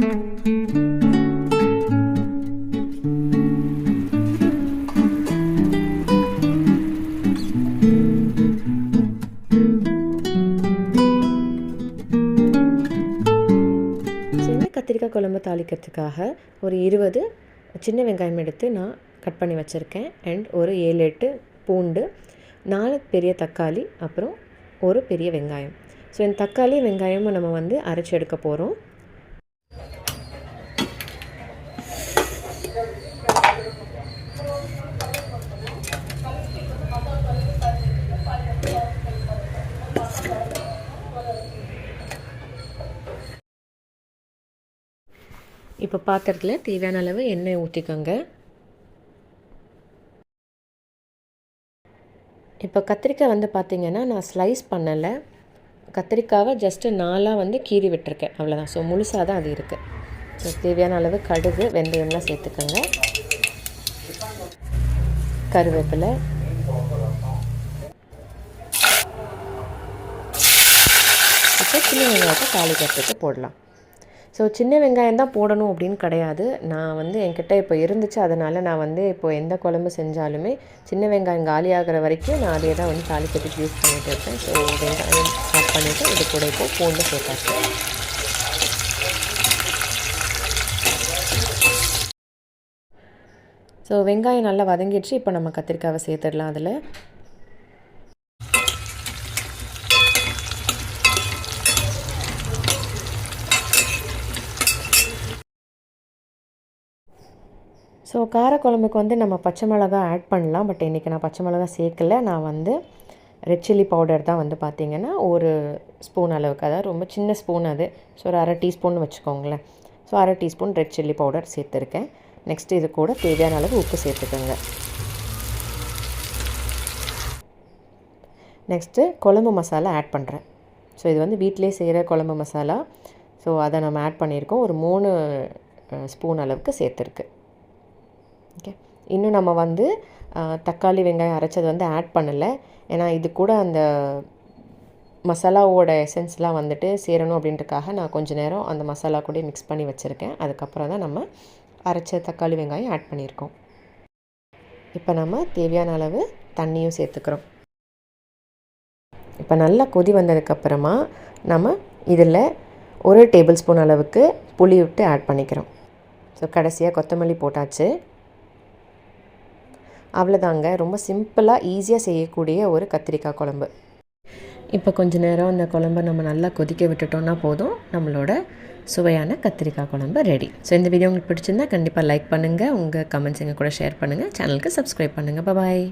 கத்திரிக்காய் குழம்பு தாளிக்கிறதுக்காக ஒரு 20 சின்ன வெங்காயம் எடுத்து நான் கட் பண்ணி வச்சுருக்கேன். அண்ட் ஒரு 7-8 பூண்டு, 4 பெரிய தக்காளி, அப்புறம் ஒரு பெரிய வெங்காயம். ஸோ இந்த தக்காளி வெங்காயமும் நம்ம வந்து அரைச்சி எடுக்க போகிறோம். இப்போ பாத்திரத்தில் தேவையான அளவு எண்ணெய் ஊற்றிக்கோங்க. இப்போ கத்திரிக்காய் வந்து பார்த்திங்கன்னா நான் ஸ்லைஸ் பண்ணலை, கத்திரிக்காவை ஜஸ்ட்டு 4 வந்து கீறி விட்டுருக்கேன், அவ்வளோதான். ஸோ முழுசாக தான் அது இருக்குது. ஸோ தேவையான அளவு கடுகு வெந்தயம்லாம் சேர்த்துக்கோங்க, கருவேப்பிலை, இப்போ சின்ன வெங்காயத்தை தாளிக்கிறதுக்கு போடலாம். ஸோ சின்ன வெங்காயம் தான் போடணும் அப்படின்னு கிடையாது. நான் வந்து என்கிட்ட இப்போ இருந்துச்சு, அதனால் நான் வந்து இப்போது எந்த குழம்பு செஞ்சாலுமே சின்ன வெங்காயம் காலியாகிற வரைக்கும் நான் அதே தான் வந்து தாளிக்கிறதுக்கு யூஸ் பண்ணிகிட்டு இருக்கேன். ஸோ வெங்காயம் ஆட் பண்ணிவிட்டு இது கூட இப்போ பூண்டு சேர்த்தாச்சு. ஸோ வெங்காயம் நல்லா வதங்கிடுச்சு. இப்போ நம்ம கத்திரிக்காவை சேர்த்துடலாம் அதில். ஸோ காரக்குழம்புக்கு வந்து நம்ம பச்சை மிளகா ஆட் பண்ணலாம், பட் இன்றைக்கி நான் பச்சை மிளகா சேர்க்கலை. நான் வந்து ரெட் சில்லி பவுடர் தான் வந்து பார்த்திங்கன்னா ஒரு ஸ்பூன் அளவுக்கு, அதாவது ரொம்ப சின்ன ஸ்பூன் அது. ஸோ ஒரு 1/2 டீஸ்பூன் வச்சுக்கோங்களேன். So 1/2 teaspoon red chilli powder சேர்த்துருக்கேன். நெக்ஸ்ட்டு இது கூட தேவையான அளவு உப்பு சேர்த்துக்கோங்க. நெக்ஸ்ட்டு குழம்பு மசாலா ஆட் பண்ணுறேன். ஸோ இது வந்து வீட்டிலே செய்கிற குழம்பு மசாலா. ஸோ அதை நம்ம ஆட் பண்ணியிருக்கோம், ஒரு 3 ஸ்பூன் அளவுக்கு சேர்த்துருக்கு. ஓகே, இன்னும் நம்ம வந்து தக்காளி வெங்காயம் அரைச்சது வந்து ஆட் பண்ணலை, ஏன்னா இது கூட அந்த மசாலாவோட எசன்ஸ்லாம் வந்துட்டு சேரணும் அப்படின்றக்காக நான் கொஞ்சம் நேரம் அந்த மசாலா கூட மிக்ஸ் பண்ணி வச்சுருக்கேன். அதுக்கப்புறம் தான் நம்ம அரைச்ச தக்காளி வெங்காயம் ஆட் பண்ணியிருக்கோம். இப்போ நம்ம தேவையான அளவு தண்ணியும் சேர்த்துக்கிறோம். இப்போ நல்லா கொதி வந்ததுக்கப்புறமா நம்ம இதில் 1 டேபிள் ஸ்பூன் அளவுக்கு புளி விட்டு ஆட் பண்ணிக்கிறோம். ஸோ கடைசியாக கொத்தமல்லி போட்டாச்சு. அவ்வளோதாங்க, ரொம்ப சிம்பிளாக ஈஸியாக செய்யக்கூடிய ஒரு கத்திரிக்காய் குழம்பு. இப்போ கொஞ்சம் நேரம் அந்த குழம்பை நம்ம நல்லா கொதிக்க விட்டுட்டோன்னா போதும், நம்மளோட சுவையான கத்திரிக்காய் குழம்பு ரெடி. ஸோ இந்த வீடியோ உங்களுக்கு பிடிச்சிருந்தா கண்டிப்பாக லைக் பண்ணுங்கள், உங்கள் கமெண்ட்ஸ் எங்கள் கூட ஷேர் பண்ணுங்கள், சேனலுக்கு சப்ஸ்கிரைப் பண்ணுங்கள். பாய்.